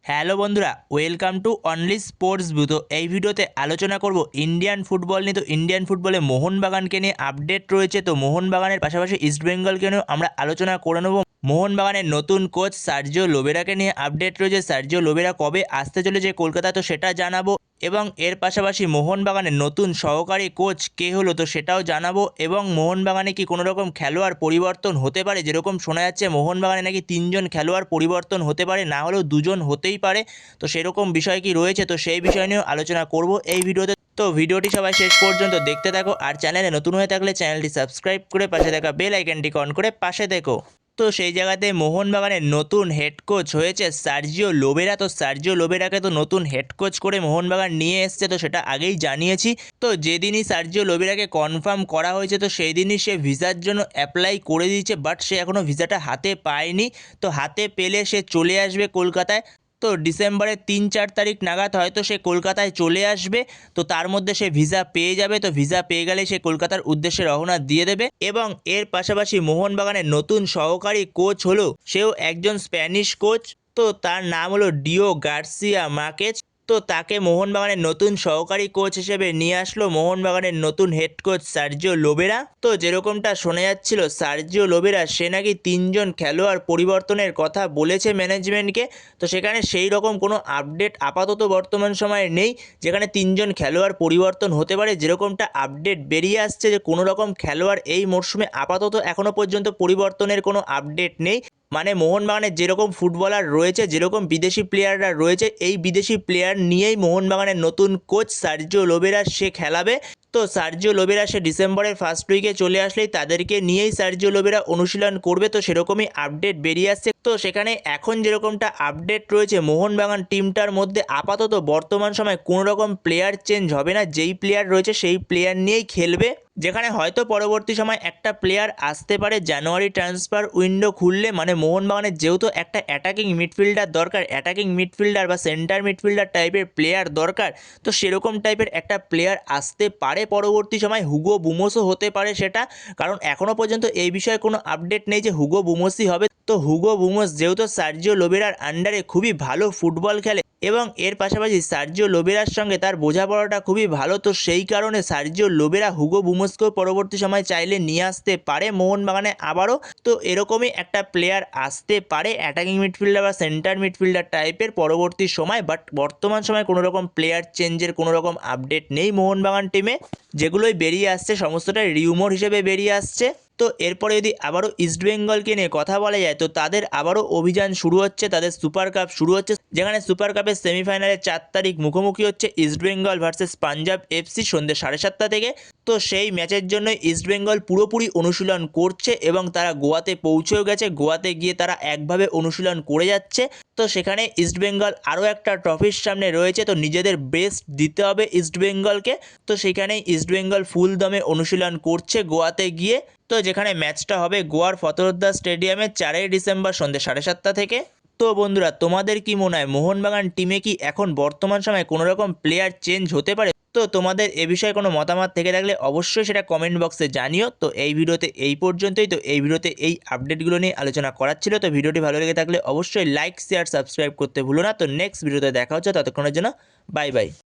Hello বন্ধুরা, welcome to only sports view. তো এই ভিডিওতে আলোচনা করব ইন্ডিয়ান ফুটবল নিয়ে। তো ইন্ডিয়ান ফুটবলে মোহনবাগানকে নিয়ে আপডেট রয়েছে। তো মোহনবাগানের পাশাপাশি ইস্টবেঙ্গলকে নিয়েও আমরা আলোচনা করে নেব। মোহনবাগানের নতুন কোচ সার্জিও লোবেরাকে নিয়ে আপডেট রয়েছে। সার্জিও লোবেরা কবে আসতে চলেছে কলকাতায়, তো সেটা জানাবো। এবং এর পাশাপাশি মোহনবাগানের নতুন সহকারী কোচ কে হলো, তো সেটাও জানাবো। এবং মোহনবাগানে কি কোনো রকম খেলোয়াড় পরিবর্তন হতে পারে, যেরকম শোনা যাচ্ছে মোহনবাগানে নাকি 3জন খেলোয়াড় পরিবর্তন হতে পারে, না হলেও 2জন হতেই পারে। তো সেরকম বিষয় কি রয়েছে, তো সেই বিষয় নিয়েও আলোচনা করব এই ভিডিওতে। তো ভিডিওটি সবাই শেষ পর্যন্ত দেখতে থাকো। আর চ্যানেলে নতুন হয়ে থাকলে চ্যানেলটি সাবস্ক্রাইব করে পাশে থাকা বেল আইকনটি অন করে পাশে দেখো। তো সেই জায়গাতে মোহনবাগানের নতুন হেড কোচ হয়েছে সার্জিও লোবেরা। তো সার্জিও লোবেরাকে তো নতুন হেড কোচ করে মোহনবাগান নিয়ে এসছে, তো সেটা আগেই জানিয়েছি। তো যেদিনই সার্জিও লোবেরাকে কনফার্ম করা হয়েছে, তো সেই দিনই সে ভিসার জন্য অ্যাপ্লাই করে দিয়েছে, বাট সে এখনও ভিসাটা হাতে পায়নি। তো হাতে পেলে সে চলে আসবে কলকাতায়। তো ডিসেম্বরের 3-4 তারিখ নাগাদ হয়তো সে কলকাতায় চলে আসবে। তো তার মধ্যে সে ভিসা পেয়ে যাবে। তো ভিসা পেয়ে গেলে সে কলকাতার উদ্দেশ্যে রওনা দিয়ে দেবে। এবং এর পাশাপাশি মোহনবাগানের নতুন সহকারী কোচ হলো, সেও একজন স্প্যানিশ কোচ। তো তার নাম হলো ডিও গার্সিয়া মার্কেজ। তো তাকে মোহনবাগানের নতুন সহকারী কোচ হিসেবে নিয়ে আসলো মোহনবাগানের নতুন হেড কোচ সার্জিও লোবেরা। তো যেরকমটা শোনা যাচ্ছিল, সার্জিও লোবেরা সে নাকি 3জন খেলোয়াড় পরিবর্তনের কথা বলেছে ম্যানেজমেন্টকে। তো সেখানে সেই রকম কোনো আপডেট আপাতত বর্তমান সময়ে নেই যেখানে 3জন খেলোয়াড় পরিবর্তন হতে পারে। যেরকমটা আপডেট বেরিয়ে আসছে যে কোনো রকম খেলোয়াড় এই মরশুমে আপাতত এখনও পর্যন্ত পরিবর্তনের কোনো আপডেট নেই। মানে মোহনবাগানের যেরকম ফুটবলার রয়েছে, যেরকম বিদেশি প্লেয়াররা রয়েছে, এই বিদেশি প্লেয়ার নিয়েই মোহনবাগানের নতুন কোচ সার্জিও লোবেরা সে খেলাবে। তো সার্জিও লোবেরা সে ডিসেম্বরের ফার্স্ট উইকে চলে আসলেই তাদেরকে নিয়েই সার্জিও লোবেরা অনুশীলন করবে। তো সেরকমই আপডেট বেরিয়ে আসছে। তো সেখানে এখন যেরকমটা আপডেট রয়েছে, মোহনবাগান টিমটার মধ্যে আপাতত বর্তমান সময় কোনো রকম প্লেয়ার চেঞ্জ হবে না। যেই প্লেয়ার রয়েছে সেই প্লেয়ার নিয়েই খেলবে। যেখানে হয়তো পরবর্তী সময় একটা প্লেয়ার আসতে পারে জানুয়ারি ট্রান্সফার উইন্ডো খুললে। মানে মোহনবাগানের যেহেতু একটা অ্যাটাকিং মিডফিল্ডার দরকার, অ্যাটাকিং মিডফিল্ডার বা সেন্টার মিডফিল্ডার টাইপের প্লেয়ার দরকার, তো সেরকম টাইপের একটা প্লেয়ার আসতে পারে পরবর্তী সময়। হুগো বুমোসও হতে পারে সেটা, কারণ এখনও পর্যন্ত এই বিষয়ে কোনো আপডেট নেই যে হুগো বুমোসই হবে। তো হুগো বুমোস যেহেতু সার্জিও লোবেরার আন্ডারে খুবই ভালো ফুটবল খেলে এবং এর পাশাপাশি সার্জিও লোবেরার সঙ্গে তার বোঝাপড়াটা খুবই ভালো, তো সেই কারণে সার্জিও লোবেরা হুগো বুমোসকেও পরবর্তী সময় চাইলে নিয়ে আসতে পারে মোহনবাগানে আবারও। তো এরকমই একটা প্লেয়ার আসতে পারে অ্যাটাকিং মিডফিল্ডার বা সেন্টার মিডফিল্ডার টাইপের পরবর্তী সময়। বাট বর্তমান সময় কোনো রকম প্লেয়ার চেঞ্জের কোনো রকম আপডেট নেই মোহনবাগান টিমে। যেগুলোই বেরিয়ে আসছে সমস্তটাই রিউমোর হিসেবে বেরিয়ে আসছে। তো এরপরে যদি আবারও ইস্টবেঙ্গলকে নিয়ে কথা বলা যায়, তো তাদের আবারও অভিযান শুরু হচ্ছে, তাদের সুপার কাপ শুরু হচ্ছে। যেখানে সুপার কাপের সেমিফাইনালে 4 তারিখ মুখোমুখি হচ্ছে ইস্টবেঙ্গল ভার্সেস পাঞ্জাব এফসি সন্ধ্যে 7:30 থেকে। তো সেই ম্যাচের জন্য ইস্টবেঙ্গল পুরোপুরি অনুশীলন করছে এবং তারা গোয়াতে পৌঁছেও গেছে। গোয়াতে গিয়ে তারা একভাবে অনুশীলন করে যাচ্ছে। তো সেখানে ইস্টবেঙ্গল আরও একটা ট্রফির সামনে রয়েছে, তো নিজেদের বেস্ট দিতে হবে ইস্টবেঙ্গলকে। তো সেখানেই ইস্টবেঙ্গল ফুল দমে অনুশীলন করছে গোয়াতে গিয়ে। তো যেখানে ম্যাচটা হবে গোয়ার ফতোরদ্দা স্টেডিয়ামে 4ই ডিসেম্বর সন্ধ্যে 7:30 থেকে। তো বন্ধুরা, তোমাদের কি মনে হয় মোহনবাগান টিমে কি এখন বর্তমান সময়ে কোনো রকম প্লেয়ার চেঞ্জ হতে পারে? তো তোমাদের এ বিষয়ে কোনো মতামত থেকে থাকলে অবশ্যই সেটা কমেন্ট বক্সে জানিও। তো এই ভিডিওতে এই পর্যন্তই। তো এই ভিডিওতে এই আপডেটগুলো নিয়ে আলোচনা করার ছিল। তো ভিডিওটি ভালো লেগে থাকলে অবশ্যই লাইক শেয়ার সাবস্ক্রাইব করতে ভুলো না। তো নেক্সট ভিডিওতে দেখা হচ্ছে, ততক্ষণের জন্য বাই বাই।